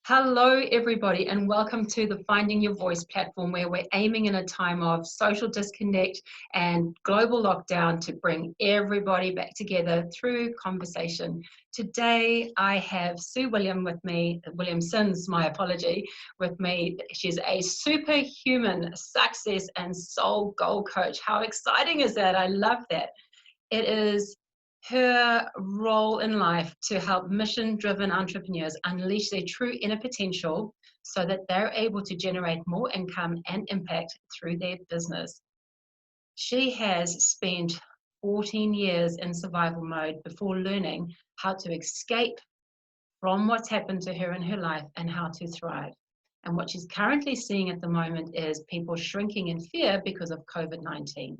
Hello, everybody, and welcome to the Finding Your Voice platform, where we're aiming in a time of social disconnect and global lockdown to bring everybody back together through conversation. Today, I have Sue Williamson's, my apology, with me. She's a superhuman success and soul goal coach. How exciting is that? I love that. It is her role in life to help mission-driven entrepreneurs unleash their true inner potential so that they're able to generate more income and impact through their business. She has spent 14 years in survival mode before learning how to escape from what's happened to her in her life and how to thrive. And what she's currently seeing at the moment is people shrinking in fear because of COVID-19.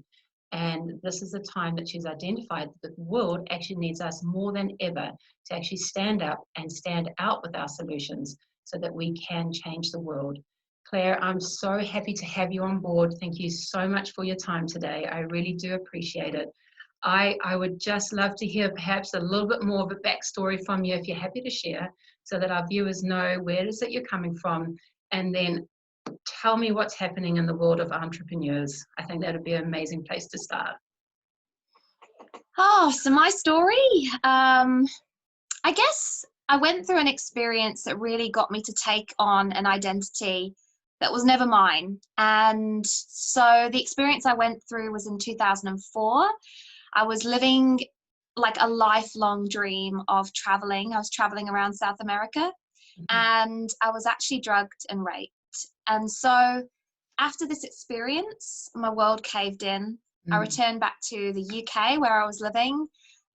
And this is the time that she's identified that the world actually needs us more than ever to actually stand up and stand out with our solutions so that we can change the world. Claire, I'm so happy to have you on board. Thank you so much for your time today. I really do appreciate it. I would just love to hear perhaps a little bit more of a backstory from you if you're happy to share, so that our viewers know where it is that you're coming from, and then tell me what's happening in the world of entrepreneurs. I think that would be an amazing place to start. Oh, so my story, I guess I went through an experience that really got me to take on an identity that was never mine. And so the experience I went through was in 2004. I was living like a lifelong dream of traveling. I was traveling around South America, and I was actually drugged and raped. And so after this experience, my world caved in. I returned back to the UK where I was living,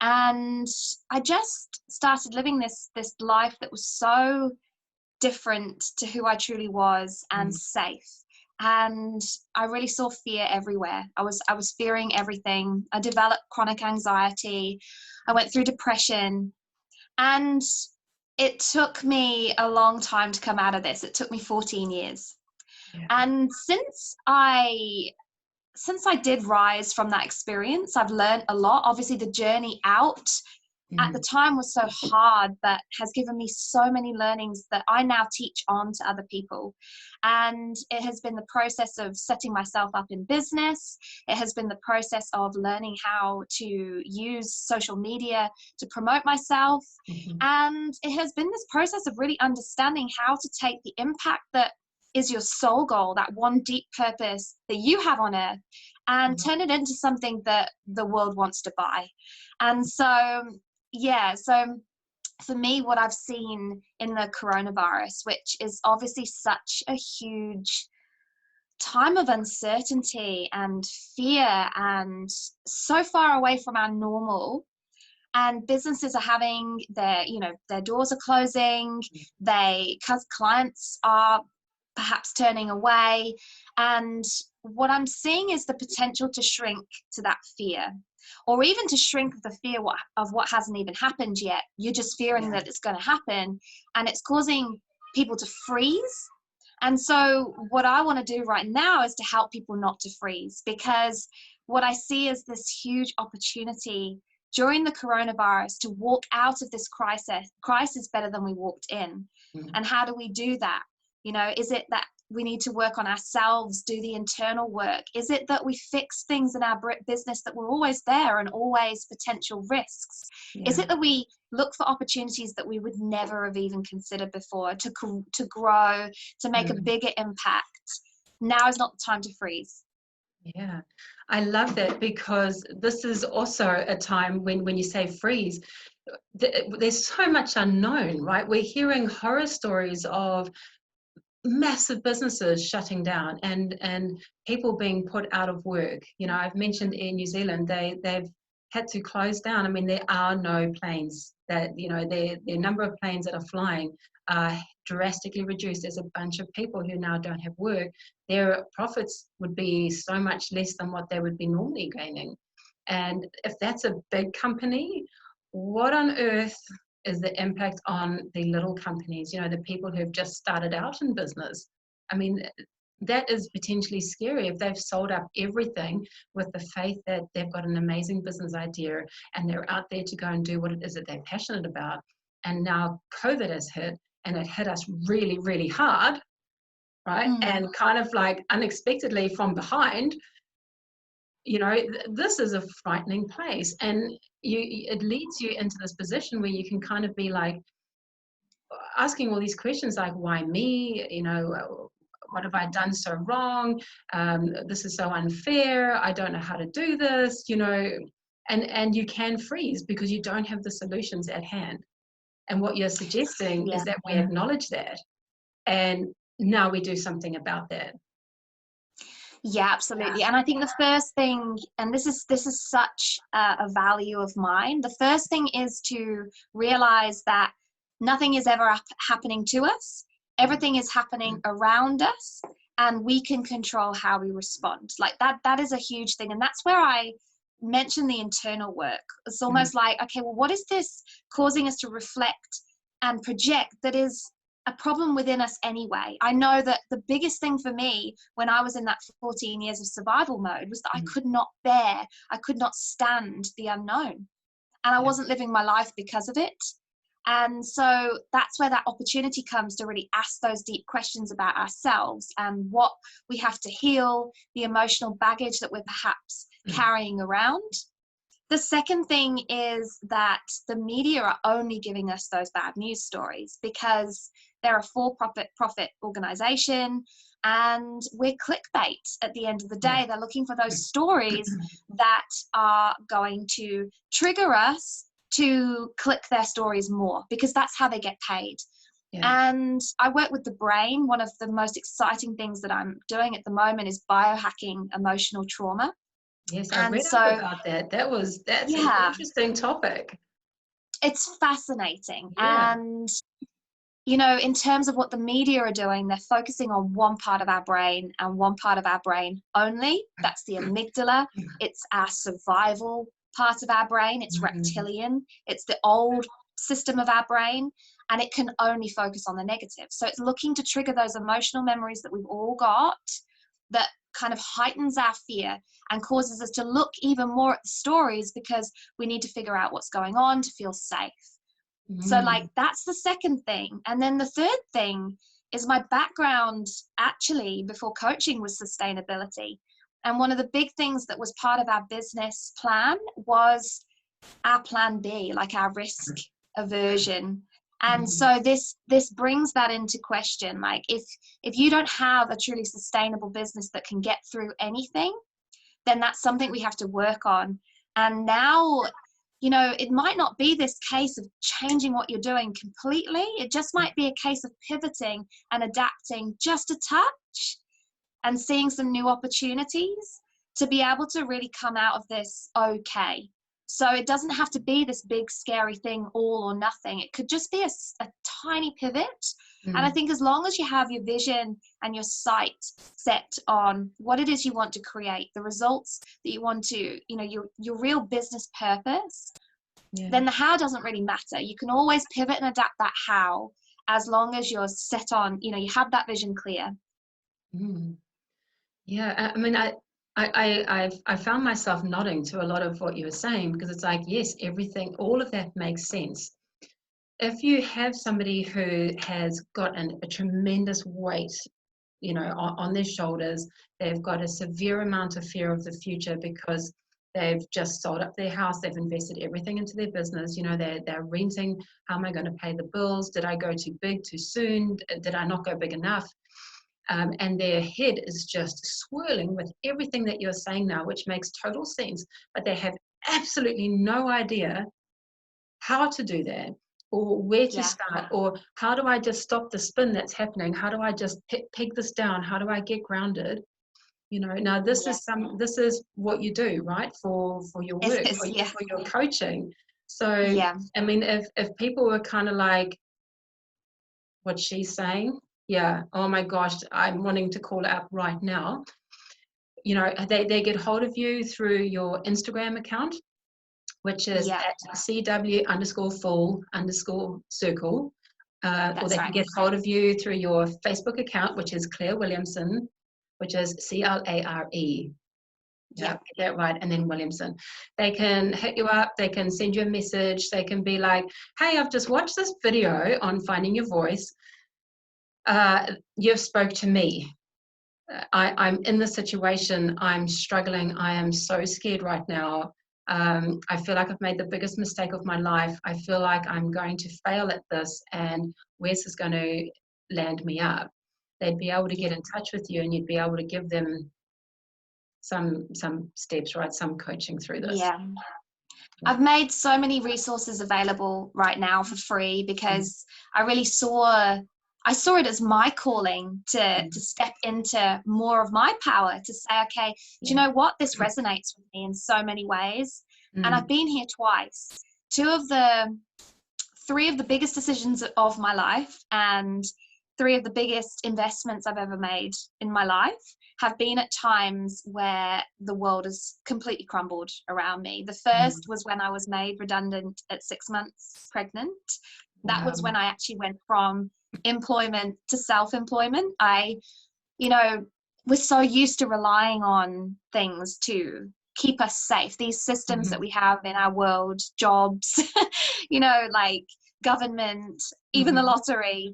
and I just started living this life that was so different to who I truly was and safe. And I really saw fear everywhere. I was fearing everything. I developed chronic anxiety. I went through depression, and it took me a long time to come out of this. It took me 14 years. Yeah. And since I did rise from that experience, I've learned a lot. Obviously, the journey out at the time was so hard, but has given me so many learnings that I now teach on to other people. And it has been the process of setting myself up in business. It has been the process of learning how to use social media to promote myself. And it has been this process of really understanding how to take the impact that is your soul goal, that one deep purpose that you have on earth, and turn it into something that the world wants to buy. And so, yeah, so for me, what I've seen in the coronavirus, which is obviously such a huge time of uncertainty and fear and so far away from our normal, and businesses are having their doors are closing, because clients are perhaps turning away. And what I'm seeing is the potential to shrink to that fear, or even to shrink the fear of what hasn't even happened yet. You're just fearing that it's going to happen, and it's causing people to freeze. And so what I want to do right now is to help people not to freeze, because what I see is this huge opportunity during the coronavirus to walk out of this crisis better than we walked in. And how do we do that? Is it that we need to work on ourselves, do the internal work? Is it that we fix things in our business that were always there and always potential risks? Is it that we look for opportunities that we would never have even considered before to grow, to make a bigger impact? Now is not the time to freeze. Yeah, I love that, because this is also a time when you say freeze, there's so much unknown, right? We're hearing horror stories of massive businesses shutting down and people being put out of work. I've mentioned Air New Zealand, they've had to close down. I mean, there are no planes that, the number of planes that are flying are drastically reduced. There's a bunch of people who now don't have work. Their profits would be so much less than what they would be normally gaining. And if that's a big company, what on earth is the impact on the little companies, the people who have just started out in business? I mean, that is potentially scary if they've sold up everything with the faith that they've got an amazing business idea and they're out there to go and do what it is that they're passionate about. And now COVID has hit and it hit us really, really hard, right? And kind of like unexpectedly from behind, you know, this is a frightening place. And it leads you into this position where you can kind of be like asking all these questions like, why me? You know, what have I done so wrong? This is so unfair. I don't know how to do this, you know, and you can freeze because you don't have the solutions at hand. And what you're suggesting is that we acknowledge that, and now we do something about that. Yeah, absolutely. And I think the first thing, and this is such a value of mine, the first thing is to realize that nothing is ever happening to us. Everything is happening around us, and we can control how we respond. Like that is a huge thing. And that's where I mention the internal work. It's almost like, okay, well, what is this causing us to reflect and project that is a problem within us anyway? I know that the biggest thing for me when I was in that 14 years of survival mode was that I could not stand the unknown, and I wasn't living my life because of it. And so that's where that opportunity comes to really ask those deep questions about ourselves and what we have to heal, the emotional baggage that we're perhaps carrying around. The second thing is that the media are only giving us those bad news stories because they're a for-profit organization, and we're clickbait at the end of the day. They're looking for those stories that are going to trigger us to click their stories more, because that's how they get paid. And I work with the brain. One of the most exciting things that I'm doing at the moment is biohacking emotional trauma. Yes, I read up about that. That's an interesting topic. It's fascinating. And, you know, in terms of what the media are doing, they're focusing on one part of our brain and one part of our brain only. That's the amygdala. It's our survival part of our brain. It's reptilian. It's the old system of our brain, and it can only focus on the negative. So it's looking to trigger those emotional memories that we've all got that kind of heightens our fear and causes us to look even more at the stories because we need to figure out what's going on to feel safe. So like that's the second thing. And then the third thing is my background actually before coaching was sustainability. And one of the big things that was part of our business plan was our plan B, like our risk aversion. And so this brings that into question. Like if you don't have a truly sustainable business that can get through anything, then that's something we have to work on. And now, you know, it might not be this case of changing what you're doing completely. It just might be a case of pivoting and adapting just a touch and seeing some new opportunities to be able to really come out of this okay. So it doesn't have to be this big scary thing, all or nothing. It could just be a tiny pivot. And I think as long as you have your vision and your sight set on what it is you want to create, the results that you want to, you know, your real business purpose, then the how doesn't really matter. You can always pivot and adapt that how, as long as you're set on, you know, you have that vision clear. Yeah, I mean, I found myself nodding to a lot of what you were saying, because it's like, yes, everything, all of that makes sense. If you have somebody who has got a tremendous weight, you know, on their shoulders, they've got a severe amount of fear of the future because they've just sold up their house, they've invested everything into their business, you know, they're renting, how am I going to pay the bills? Did I go too big too soon? Did I not go big enough? And their head is just swirling with everything that you're saying now, which makes total sense, but they have absolutely no idea how to do that, or where to start, or how do I just stop the spin that's happening? How do I just peg this down? How do I get grounded? You know, now this is what you do, right? For your work, for your coaching. So, I mean, if people were kind of like, what she's saying, oh my gosh, I'm wanting to call it up right now. You know, they get hold of you through your Instagram account, which is at CW_full_circle. Or they can get hold of you through your Facebook account, which is Clare Williamson, which is CLARE. Yeah, get that right. And then Williamson. They can hit you up, they can send you a message, they can be like, hey, I've just watched this video on finding your voice. You've spoke to me. I'm in the situation, I'm struggling, I am so scared right now. I feel like I've made the biggest mistake of my life. I feel like I'm going to fail at this, and where's this going to land me up? They'd be able to get in touch with you, and you'd be able to give them some steps, right? Some coaching through this. Yeah. I've made so many resources available right now for free because I really saw it as my calling to step into more of my power, to say, okay, do you know what? This resonates with me in so many ways. And I've been here twice. Three of the biggest decisions of my life and three of the biggest investments I've ever made in my life have been at times where the world has completely crumbled around me. The first was when I was made redundant at 6 months pregnant. That was when I actually went from employment to self-employment. We're so used to relying on things to keep us safe. These systems that we have in our world, jobs, like government, even the lottery.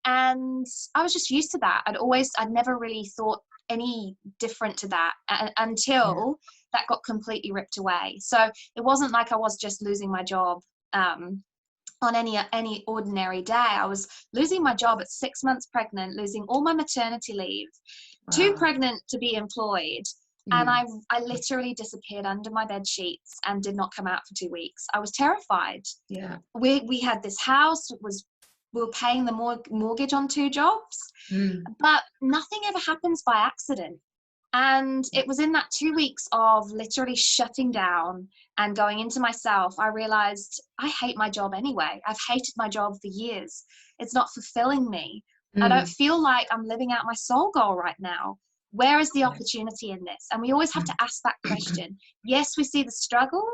And I was just used to that. I'd never really thought any different to that until that got completely ripped away. So it wasn't like I was just losing my job on any ordinary day. I was losing my job at 6 months pregnant, losing all my maternity leave, too pregnant to be employed. And I literally disappeared under my bed sheets and did not come out for 2 weeks. I was terrified. Yeah. We had this house, we were paying the mortgage on 2 jobs, but nothing ever happens by accident. And it was in that 2 weeks of literally shutting down and going into myself, I realized I hate my job anyway. I've hated my job for years. It's not fulfilling me. I don't feel like I'm living out my soul goal right now. Where is the opportunity in this? And we always have to ask that question. Yes, we see the struggle,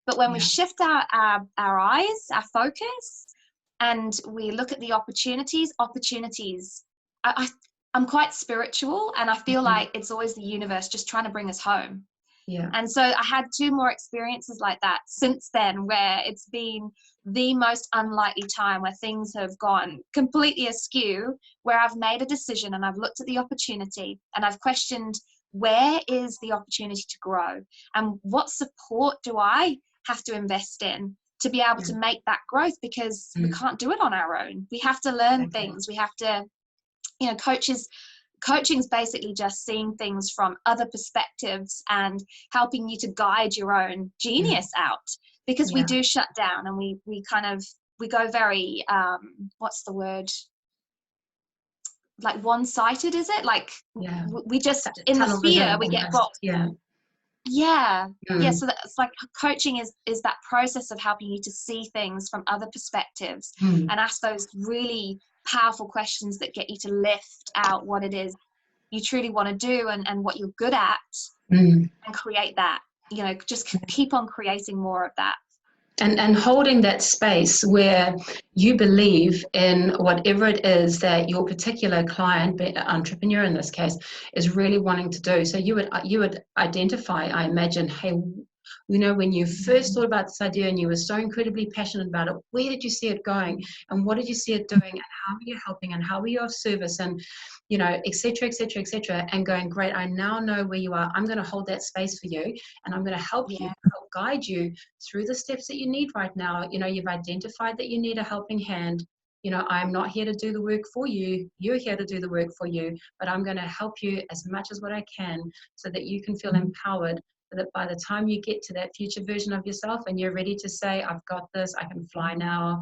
but when we shift our eyes, our focus, and we look at the opportunities, I'm quite spiritual, and I feel like it's always the universe just trying to bring us home. Yeah. And so I had 2 more experiences like that since then, where it's been the most unlikely time where things have gone completely askew, where I've made a decision and I've looked at the opportunity and I've questioned, where is the opportunity to grow, and what support do I have to invest in to be able to make that growth, because we can't do it on our own. We have to learn things. We have to, coaching is basically just seeing things from other perspectives and helping you to guide your own genius out, because we do shut down and we go very, what's the word? Like one-sided, is it? Like we just, in the fear, we get boxed. So that's like coaching is that process of helping you to see things from other perspectives and ask those really powerful questions that get you to lift out what it is you truly want to do and what you're good at, and create that, just keep on creating more of that. And holding that space where you believe in whatever it is that your particular client, entrepreneur in this case, is really wanting to do. So you would identify, I imagine, hey, when you first thought about this idea and you were so incredibly passionate about it, where did you see it going, and what did you see it doing, and how are you helping, and how are you of service, and et cetera, et cetera, et cetera, and going, great, I now know where you are. I'm going to hold that space for you, and I'm going to help you, help guide you through the steps that you need right now. You've identified that you need a helping hand. I'm not here to do the work for you. You're here to do the work for you, but I'm going to help you as much as what I can so that you can feel empowered, so that by the time you get to that future version of yourself and you're ready to say, I've got this, I can fly now.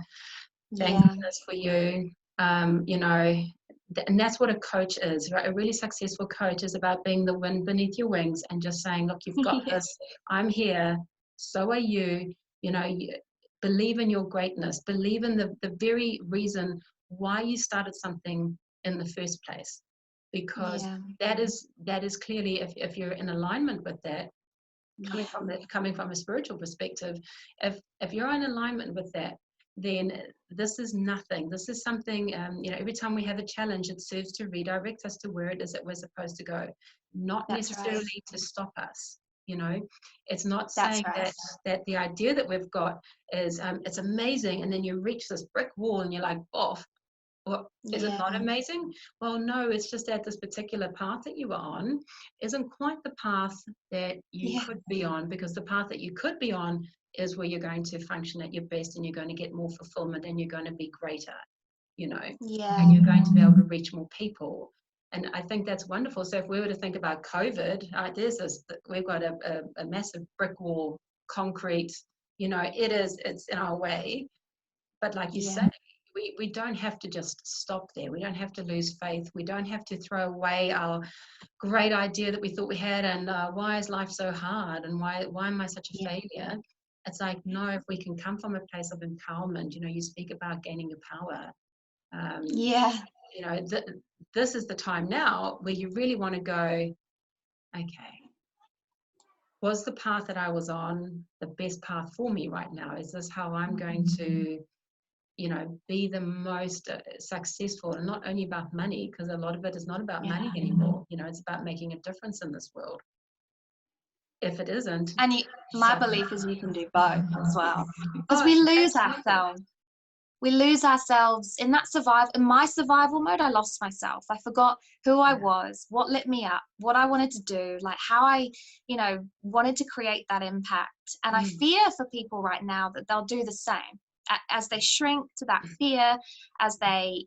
Thank goodness for you. And that's what a coach is, right? A really successful coach is about being the wind beneath your wings and just saying, look, you've got this. I'm here. So are you. You believe in your greatness. Believe in the very reason why you started something in the first place, because that is clearly, if you're in alignment with that, coming from a spiritual perspective, if you're in alignment with that, then this is nothing. This is something, every time we have a challenge, it serves to redirect us to where it is that we're supposed to go, not That's right. necessarily to stop us. It's not That's saying right. that the idea that we've got is it's amazing, and then you reach this brick wall and you're like, oh, well, is it Yeah. not amazing? Well, no, it's just that this particular path that you are on isn't quite the path that you could be on, because the path that you could be on is where you're going to function at your best, and you're going to get more fulfillment, and you're going to be greater, Yeah. and you're going to be able to reach more people. And I think that's wonderful. So if we were to think about COVID, we've got a massive brick wall, concrete, it's in our way. But like you say, we don't have to just stop there. We don't have to lose faith. We don't have to throw away our great idea that we thought we had, and why is life so hard, and why am I such a failure? It's like, no, if we can come from a place of empowerment, you speak about gaining your power. This is the time now where you really want to go, okay, was the path that I was on the best path for me right now? Is this how I'm going to be the most successful? And not only about money, because a lot of it is not about money anymore. It's about making a difference in this world. If it isn't, And my belief is you can do both as well, because we lose ourselves. We lose ourselves in that survival. In my survival mode, I lost myself. I forgot who I was, what lit me up, what I wanted to do, like how I, wanted to create that impact. And I fear for people right now that they'll do the same as they shrink to that fear, as they,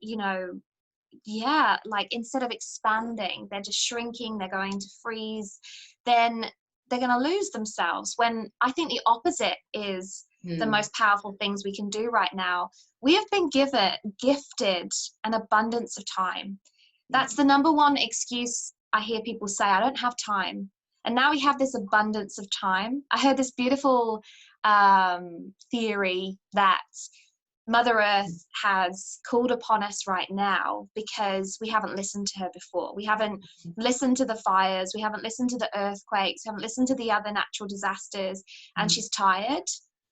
like instead of expanding, they're just shrinking, they're going to freeze, then they're going to lose themselves. When I think the opposite is the most powerful things we can do right now. We have been gifted an abundance of time. That's the number one excuse I hear people say, I don't have time. And now we have this abundance of time. I heard this beautiful theory that Mother Earth has called upon us right now because we haven't listened to her before. We haven't listened to the fires. We haven't listened to the earthquakes. We haven't listened to the other natural disasters. And she's tired.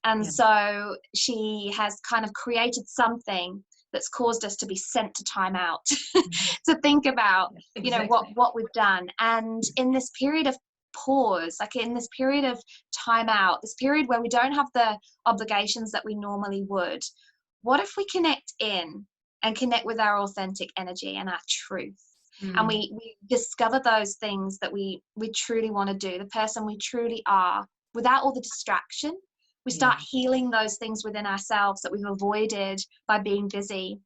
And so she has kind of created something that's caused us to be sent to time out to think about, what we've done. And in this period of pause, like in this period of time out, this period where we don't have the obligations that we normally would, what if we connect in and connect with our authentic energy and our truth? And we discover those things that we truly want to do, the person we truly are, without all the distraction. We start healing those things within ourselves that we've avoided by being busy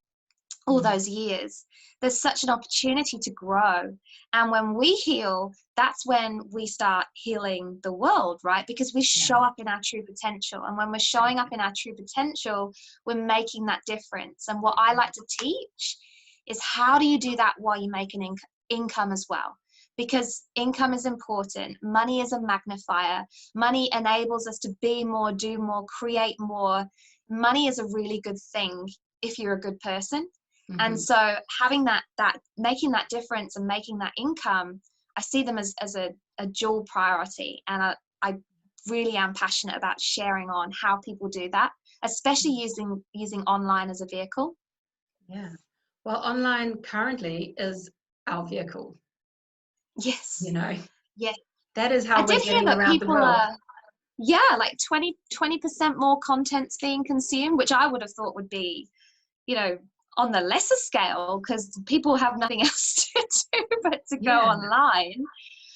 all those years. There's such an opportunity to grow. And when we heal, that's when we start healing the world, right? Because we show up in our true potential. And when we're showing up in our true potential, we're making that difference. And what I like to teach is, how do you do that while you make an income as well? Because income is important. Money is a magnifier. Money enables us to be more, do more, create more. Money is a really good thing if you're a good person. And so having that making that difference and making that income, I see them as a dual priority. And I really am passionate about sharing on how people do that, especially using online as a vehicle. Yeah. Well, online currently is our vehicle. Yes. Yes. That is how we're getting that around people the world. Like 20% more content's being consumed, which I would have thought would be, on the lesser scale, because people have nothing else to do but to go online.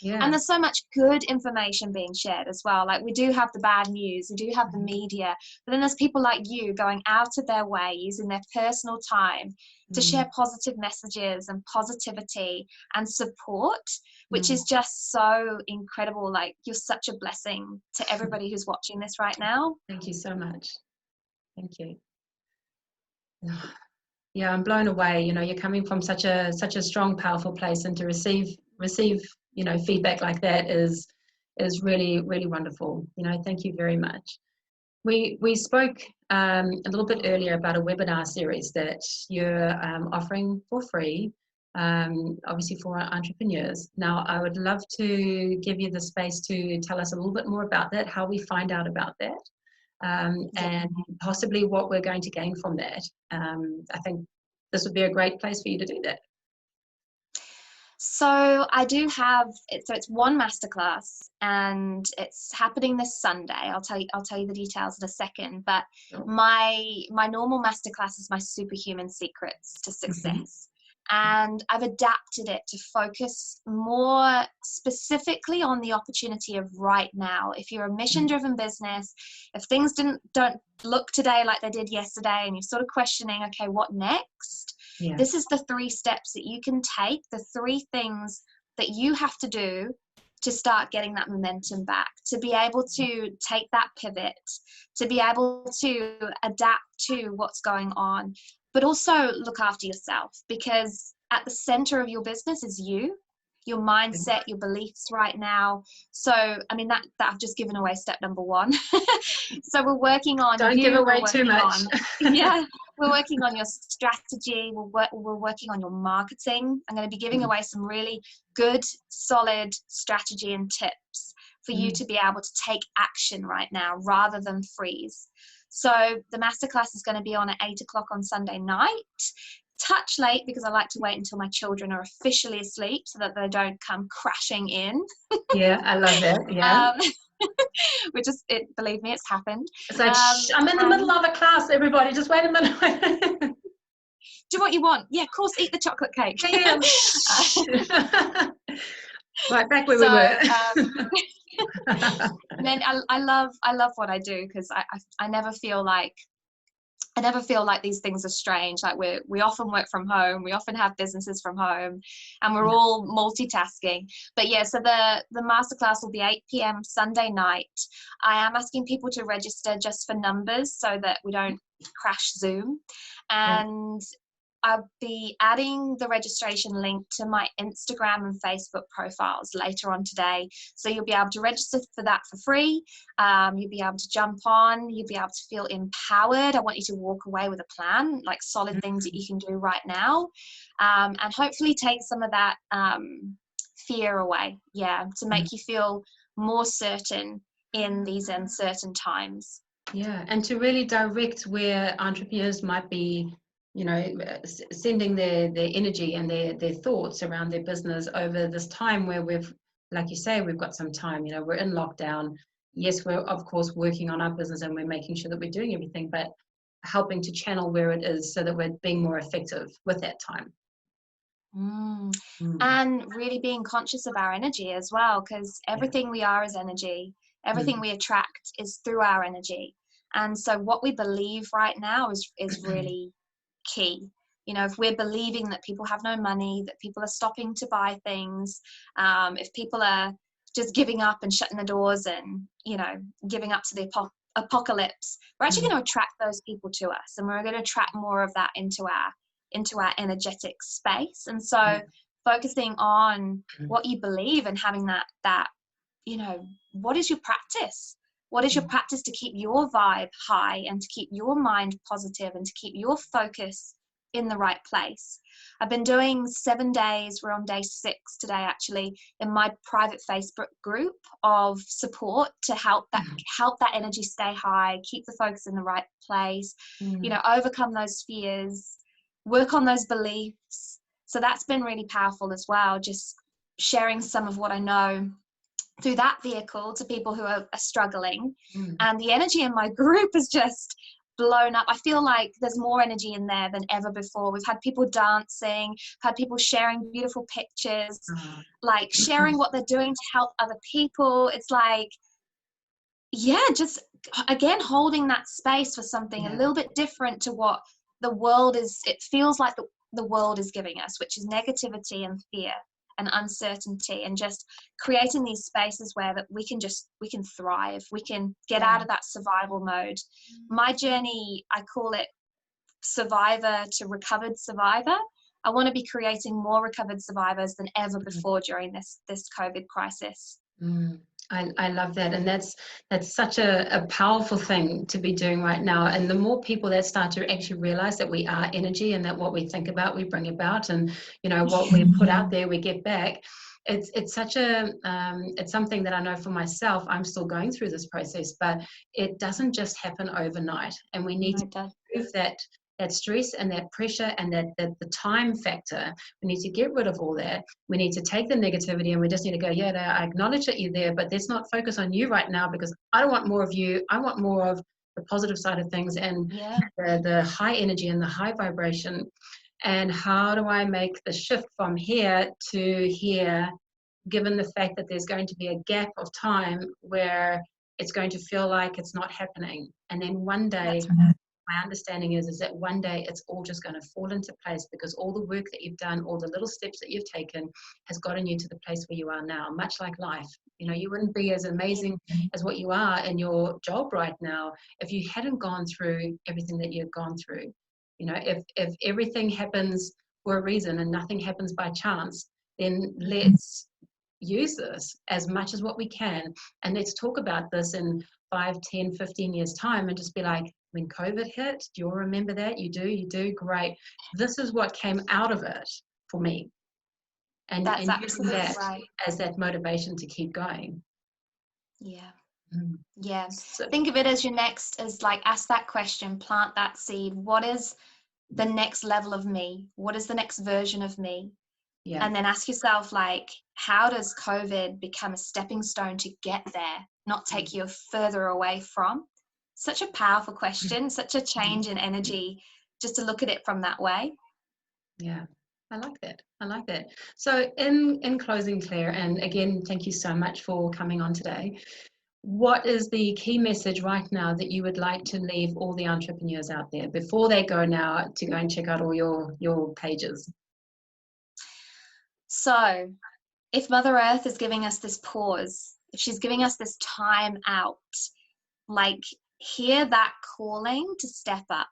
And there's so much good information being shared as well. Like, we do have the bad news, we do have the media, but then there's people like you going out of their way, using their personal time to share positive messages and positivity and support, which is just so incredible. Like, you're such a blessing to everybody who's watching this right now. Thank you so much. Thank you. Yeah, I'm blown away. You're coming from such a strong, powerful place, and to receive feedback like that is really, really wonderful. Thank you very much. We spoke a little bit earlier about a webinar series that you're offering for free, obviously for entrepreneurs. Now, I would love to give you the space to tell us a little bit more about that, how we find out about that. and possibly what we're going to gain from that. I think this would be a great place for you to do that. So I do have it. So it's one masterclass, and it's happening this Sunday. I'll tell you the details in a second. But my normal masterclass is my Superhuman Secrets to Success, and I've adapted it to focus more specifically on the opportunity of right now. If you're a mission-driven business, if things don't look today like they did yesterday, and you're sort of questioning, okay, what next? Yeah. This is the 3 steps that you can take, the 3 things that you have to do to start getting that momentum back, to be able to take that pivot, to be able to adapt to what's going on, but also look after yourself, because at the center of your business is you, your mindset, your beliefs right now. So, I mean, that I've just given away step number 1. So we're working on Don't give away too much. We're working on your strategy. We're working on your marketing. I'm going to be giving away some really good, solid strategy and tips for you to be able to take action right now rather than freeze. So the masterclass is going to be on at 8 o'clock on Sunday night. Touch late, because I like to wait until my children are officially asleep so that they don't come crashing in. Yeah, I love that. Yeah. Believe me, it's happened. It's like, I'm in the middle of a class, everybody. Just wait a minute. Do what you want. Yeah, of course, eat the chocolate cake. Yeah. Right, back where we were. And then I love what I do, because I never feel like these things are strange. Like we often work from home, we often have businesses from home, and we're all multitasking. But yeah, so the masterclass will be 8 p.m. Sunday night. I am asking people to register just for numbers so that we don't crash Zoom. And I'll be adding the registration link to my Instagram and Facebook profiles later on today. So you'll be able to register for that for free. You'll be able to jump on. You'll be able to feel empowered. I want you to walk away with a plan, like solid things that you can do right now. And hopefully take some of that fear away. Yeah, to make you feel more certain in these uncertain times. Yeah, and to really direct where entrepreneurs might be, sending their energy and their thoughts around their business over this time where we've, like you say, we've got some time, we're in lockdown. Yes, we're of course working on our business and we're making sure that we're doing everything, but helping to channel where it is so that we're being more effective with that time. And really being conscious of our energy as well, because everything we are is energy. Everything we attract is through our energy. And so what we believe right now is really key. If we're believing that people have no money, that people are stopping to buy things, if people are just giving up and shutting the doors and giving up to the apocalypse, we're actually going to attract those people to us, and we're going to attract more of that into our energetic space. And so focusing on what you believe and having that what is your practice? What is your practice to keep your vibe high and to keep your mind positive and to keep your focus in the right place? I've been doing 7 days. We're on day 6 today, actually, in my private Facebook group of support to help that energy stay high, keep the focus in the right place, overcome those fears, work on those beliefs. So that's been really powerful as well, just sharing some of what I know through that vehicle to people who are struggling. And the energy in my group is just blown up. I feel like there's more energy in there than ever before. We've had people dancing, had people sharing beautiful pictures, like sharing what they're doing to help other people. It's like, just again, holding that space for something a little bit different to what the world is. It feels like the world is giving us, which is negativity and fear and uncertainty, and just creating these spaces where that we can thrive, we can get out of that survival mode. My journey, I call it survivor to recovered survivor. I want to be creating more recovered survivors than ever before during this COVID crisis. I love that, and that's such a powerful thing to be doing right now. And the more people that start to actually realize that we are energy, and that what we think about we bring about, and what we put out there we get back, it's such a it's something that I know for myself. I'm still going through this process, but it doesn't just happen overnight, and we need to remove that stress and that pressure and that the time factor. We need to get rid of all that. We need to take the negativity, and we just need to go, yeah, I acknowledge that you're there, but let's not focus on you right now, because I don't want more of you. I want more of the positive side of things, and the high energy and the high vibration. And how do I make the shift from here to here, given the fact that there's going to be a gap of time where it's going to feel like it's not happening. And then one day, my understanding is that one day it's all just going to fall into place, because all the work that you've done, all the little steps that you've taken has gotten you to the place where you are now, much like life. You know, you wouldn't be as amazing as what you are in your job right now if you hadn't gone through everything that you've gone through. You know, if everything happens for a reason and nothing happens by chance, then let's use this as much as what we can. And let's talk about this in 5, 10, 15 years time, and just be like, when COVID hit, do you all remember that? You do, great. This is what came out of it for me. And using that as that motivation to keep going. Yeah. Yeah. So, think of it as your next, as like, ask that question, plant that seed. What is the next level of me? What is the next version of me? Yeah. And then ask yourself, like, how does COVID become a stepping stone to get there, not take you further away from? Such a powerful question, such a change in energy, just to look at it from that way. Yeah. I like that. I like that. So in closing, Claire, and again, thank you so much for coming on today. What is the key message right now that you would like to leave all the entrepreneurs out there before they go now to go and check out all your pages? So if Mother Earth is giving us this pause, if she's giving us this time out, like, hear that calling to step up.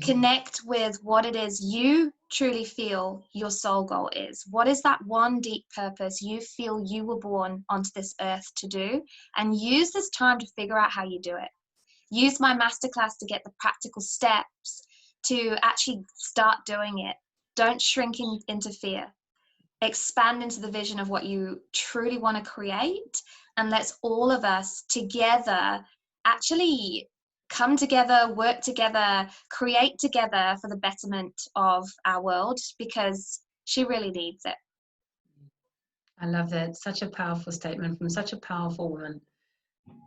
Connect with what it is you truly feel your soul goal is. What is that one deep purpose you feel you were born onto this earth to do? And use this time to figure out how you do it. Use my masterclass to get the practical steps to actually start doing it. Don't shrink into fear. Expand into the vision of what you truly want to create. And let's all of us together actually come together, work together, create together for the betterment of our world, because she really needs it. I love that. Such a powerful statement from such a powerful woman.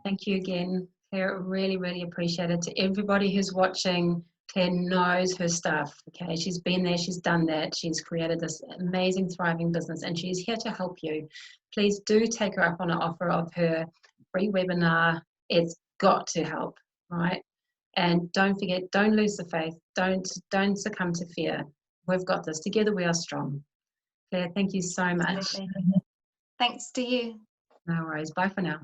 Thank you again, Claire. Really, really appreciate it. To everybody who's watching, Claire knows her stuff. Okay, she's been there, she's done that. She's created this amazing, thriving business, and she's here to help you. Please do take her up on an offer of her free webinar. It's got to help, right? And don't forget, don't lose the faith. Don't succumb to fear. We've got this. Together we are strong. Claire, thank you so much. Thanks to you. No worries. Bye for now.